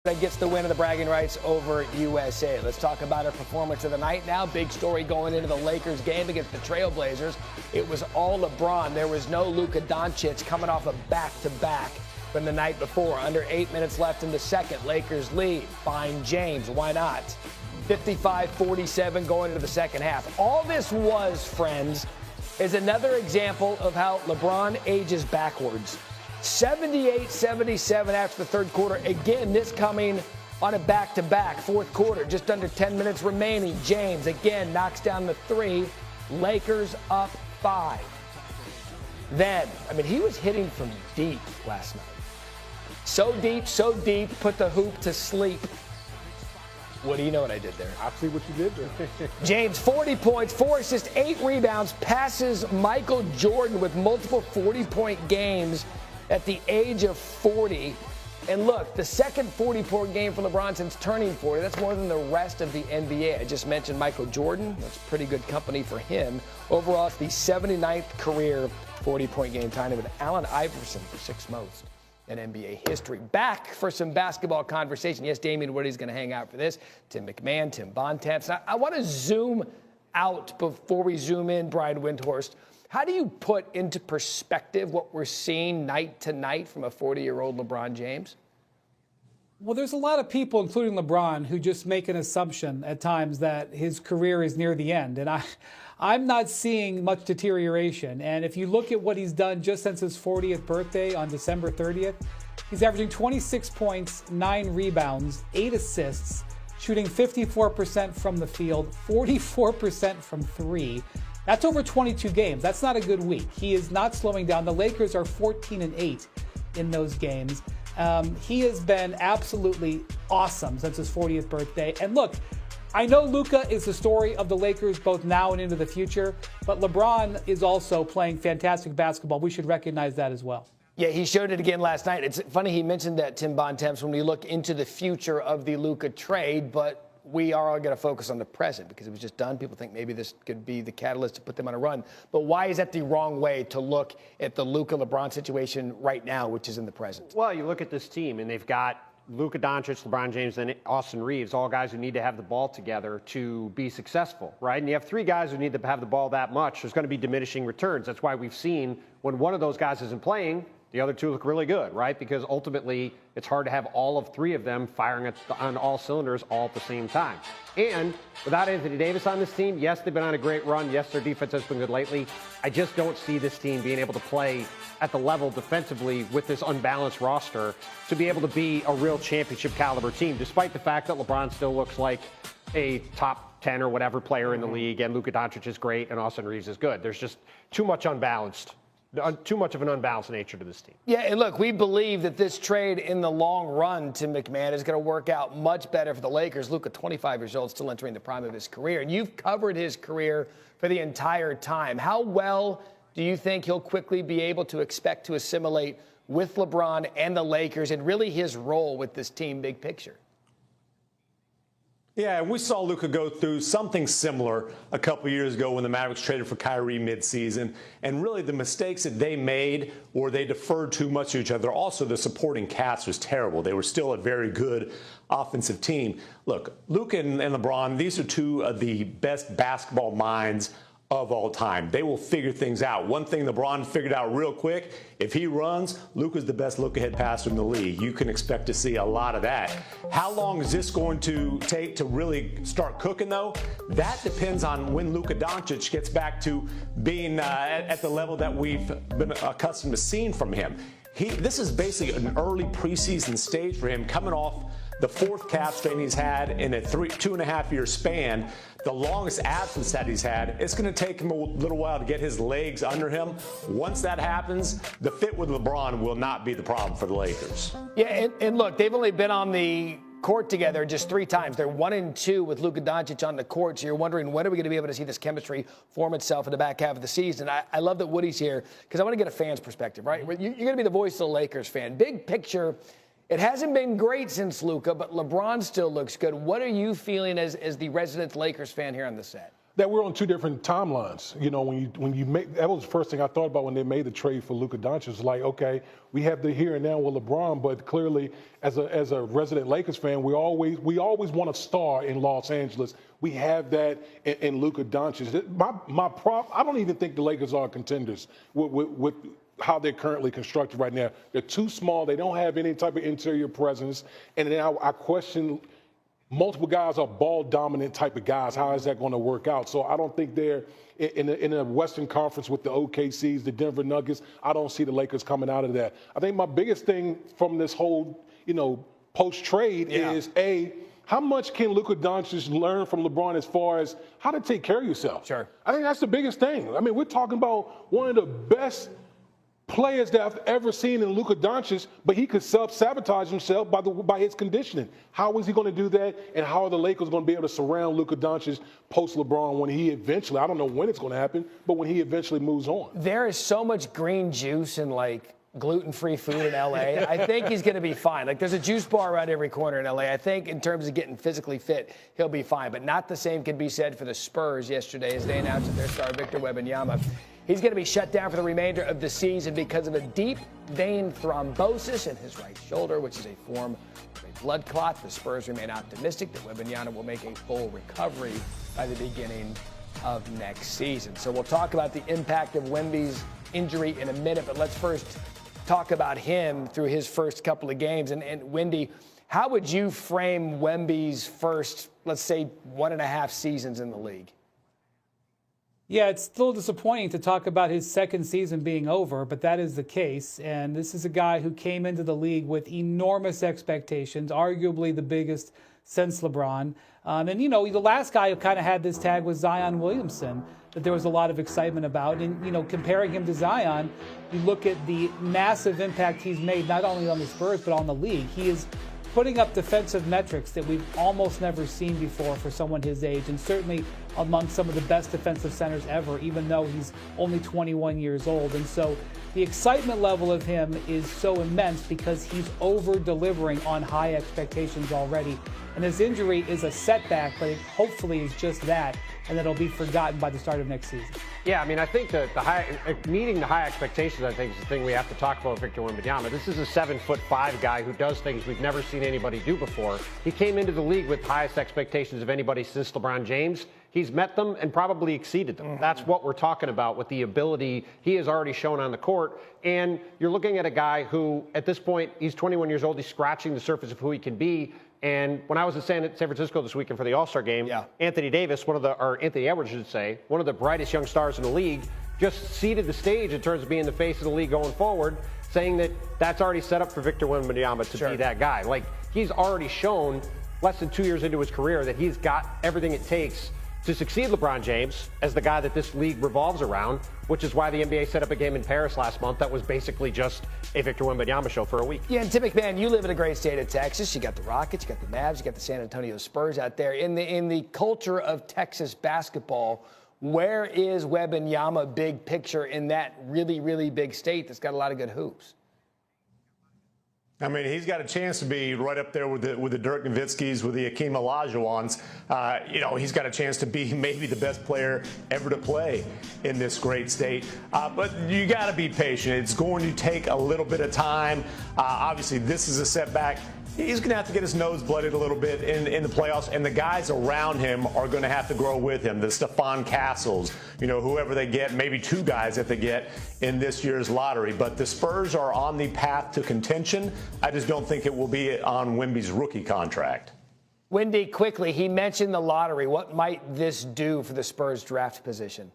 That gets the win of the bragging rights over USA. Let's talk about our performance of the night now. Big story going into the Lakers game against the Trailblazers. It was all LeBron. There was no Luka Doncic coming off a back-to-back from the night before. Under 8 minutes left in the second. Lakers lead. Find James. Why not? 55-47 going into the second half. All this was, friends, is another example of how LeBron ages backwards. 78-77 after the third quarter. Again, this coming on a back-to-back. Fourth quarter, just under 10 minutes remaining. James, again, knocks down the three. Lakers up 5. Then, he was hitting from deep last night. So deep, put the hoop to sleep. What do you know what I did there? I see what you did there. James, 40 points, 4 assists, 8 rebounds, passes Michael Jordan with multiple 40-point games at the age of 40. And look, the second 40-point game for LeBron since turning 40. That's more than the rest of the NBA. I just mentioned Michael Jordan. That's pretty good company for him. Overall, it's the 79th career 40-point game, tying with Allen Iverson for 6th most in NBA history. Back for some basketball conversation. Yes, Damian Woody's going to hang out for this. Tim McMahon, Tim Bontemps. I want to zoom out before we zoom in, Brian Windhorst. How do you put into perspective what we're seeing night to night from a 40-year-old LeBron James? Well, there's a lot of people, including LeBron, who just make an assumption at times that his career is near the end. And I'm not seeing much deterioration. And if you look at what he's done just since his 40th birthday on December 30th, he's averaging 26 points, 9 rebounds, 8 assists, shooting 54% from the field, 44% from 3. That's over 22 games. That's not a good week. He is not slowing down. The Lakers are 14-8 in those games. He has been absolutely awesome since his 40th birthday. And look, I know Luka is the story of the Lakers both now and into the future, but LeBron is also playing fantastic basketball. We should recognize that as well. Yeah, he showed it again last night. It's funny he mentioned that, Tim Bontemps, when we look into the future of the Luka trade, but we are all going to focus on the present because it was just done. People think maybe this could be the catalyst to put them on a run. But why is that the wrong way to look at the Luka-LeBron situation right now, which is in the present? Well, you look at this team, and they've got Luka Doncic, LeBron James, and Austin Reeves, all guys who need to have the ball together to be successful, right? And you have 3 guys who need to have the ball that much. There's going to be diminishing returns. That's why we've seen when one of those guys isn't playing, the other 2 look really good, right? Because ultimately, it's hard to have all of 3 of them firing on all cylinders all at the same time. And without Anthony Davis on this team, yes, they've been on a great run. Yes, their defense has been good lately. I just don't see this team being able to play at the level defensively with this unbalanced roster to be able to be a real championship caliber team, despite the fact that LeBron still looks like a top 10 or whatever player in the league, and Luka Doncic is great, and Austin Reeves is good. There's just too much of an unbalanced nature to this team. Yeah, and look, we believe that this trade in the long run, Tim McMahon, is going to work out much better for the Lakers. Luka, 25 years old, still entering the prime of his career, and you've covered his career for the entire time. How well do you think he'll quickly be able to expect to assimilate with LeBron and the Lakers and really his role with this team, big picture? Yeah, we saw Luka go through something similar a couple years ago when the Mavericks traded for Kyrie midseason. And really the mistakes that they made, or they deferred too much to each other, also the supporting cast was terrible. They were still a very good offensive team. Look, Luka and LeBron, these are 2 of the best basketball minds of all time. They will figure things out. One thing LeBron figured out real quick, if he runs, Luka's the best look-ahead passer in the league. You can expect to see a lot of that. How long is this going to take to really start cooking, though? That depends on when Luka Doncic gets back to being at the level that we've been accustomed to seeing from him. This is basically an early preseason stage for him, coming off the 4th calf strain he's had in a 2.5-year span, the longest absence that he's had. It's going to take him a little while to get his legs under him. Once that happens, the fit with LeBron will not be the problem for the Lakers. Yeah, and look, they've only been on the court together just 3 times. They're 1-2 with Luka Doncic on the court. So you're wondering, when are we going to be able to see this chemistry form itself in the back half of the season? I love that Woody's here because I want to get a fan's perspective, right? You're going to be the voice of the Lakers fan. Big picture, it hasn't been great since Luka, but LeBron still looks good. What are you feeling as the resident Lakers fan here on the set? that we're on two different timelines. You know, when you make, that was the first thing I thought about when they made the trade for Luka Doncic. It's like, okay, we have the here and now with LeBron, but clearly as a resident Lakers fan, we always want a star in Los Angeles. We have that in Luka Doncic. I don't even think the Lakers are contenders with how they're currently constructed right now. They're too small. They don't have any type of interior presence. And then I question, multiple guys are ball-dominant type of guys. How is that going to work out? So I don't think they're in a Western Conference with the OKCs, the Denver Nuggets. I don't see the Lakers coming out of that. I think my biggest thing from this whole, post-trade is, how much can Luka Doncic learn from LeBron as far as how to take care of yourself? Sure. I think that's the biggest thing. I mean, we're talking about one of the best players that I've ever seen in Luka Doncic, but he could self-sabotage himself by his conditioning. How is he going to do that, and how are the Lakers going to be able to surround Luka Doncic post-LeBron when he eventually, I don't know when it's going to happen, but when he eventually moves on? There is so much green juice and, gluten-free food in L.A. I think he's going to be fine. There's a juice bar around every corner in L.A. I think in terms of getting physically fit, he'll be fine. But not the same can be said for the Spurs yesterday as they announced that their star Victor Wembanyama, he's going to be shut down for the remainder of the season because of a deep vein thrombosis in his right shoulder, which is a form of a blood clot. The Spurs remain optimistic that Wembanyama will make a full recovery by the beginning of next season. So we'll talk about the impact of Wemby's injury in a minute, but let's first talk about him through his first couple of games. And Wendy, how would you frame Wemby's first, let's say, 1.5 seasons in the league? Yeah, it's still disappointing to talk about his second season being over, but that is the case. And this is a guy who came into the league with enormous expectations, arguably the biggest since LeBron. The last guy who kind of had this tag was Zion Williamson, that there was a lot of excitement about. And, comparing him to Zion, you look at the massive impact he's made, not only on the Spurs, but on the league. He is putting up defensive metrics that we've almost never seen before for someone his age, and certainly among some of the best defensive centers ever, even though he's only 21 years old. And so the excitement level of him is so immense because he's over-delivering on high expectations already. And his injury is a setback, but it hopefully is just that, and that'll be forgotten by the start of next season. Yeah, I mean, I think that meeting the high expectations, I think, is the thing we have to talk about with Victor Wembanyama. This is a 7'5" guy who does things we've never seen anybody do before. He came into the league with highest expectations of anybody since LeBron James. He's met them and probably exceeded them. That's what we're talking about with the ability he has already shown on the court. And you're looking at a guy who, at this point, he's 21 years old. He's scratching the surface of who he can be. And when I was in San Francisco this weekend for the All-Star game, Anthony Edwards, I should say, one of the brightest young stars in the league, just ceded the stage in terms of being the face of the league going forward, saying that that's already set up for Victor Wembanyama to be that guy. He's already shown less than 2 years into his career that he's got everything it takes to succeed LeBron James as the guy that this league revolves around, which is why the NBA set up a game in Paris last month that was basically just a Victor Wembanyama show for a week. Yeah, and Tim McMahon, you live in a great state of Texas. You got the Rockets, you got the Mavs, you got the San Antonio Spurs out there. In the culture of Texas basketball, where is Wembanyama big picture in that really, really big state that's got a lot of good hoops? I mean, he's got a chance to be right up there with the Dirk Nowitzkis, with the Akeem Olajuwons. He's got a chance to be maybe the best player ever to play in this great state. But you got to be patient. It's going to take a little bit of time. Obviously, this is a setback. He's going to have to get his nose blooded a little bit in the playoffs, and the guys around him are going to have to grow with him. The Stephon Castles, whoever they get, maybe two guys that they get in this year's lottery. But the Spurs are on the path to contention. I just don't think it will be on Wemby's rookie contract. Wendy, quickly, he mentioned the lottery. What might this do for the Spurs draft position?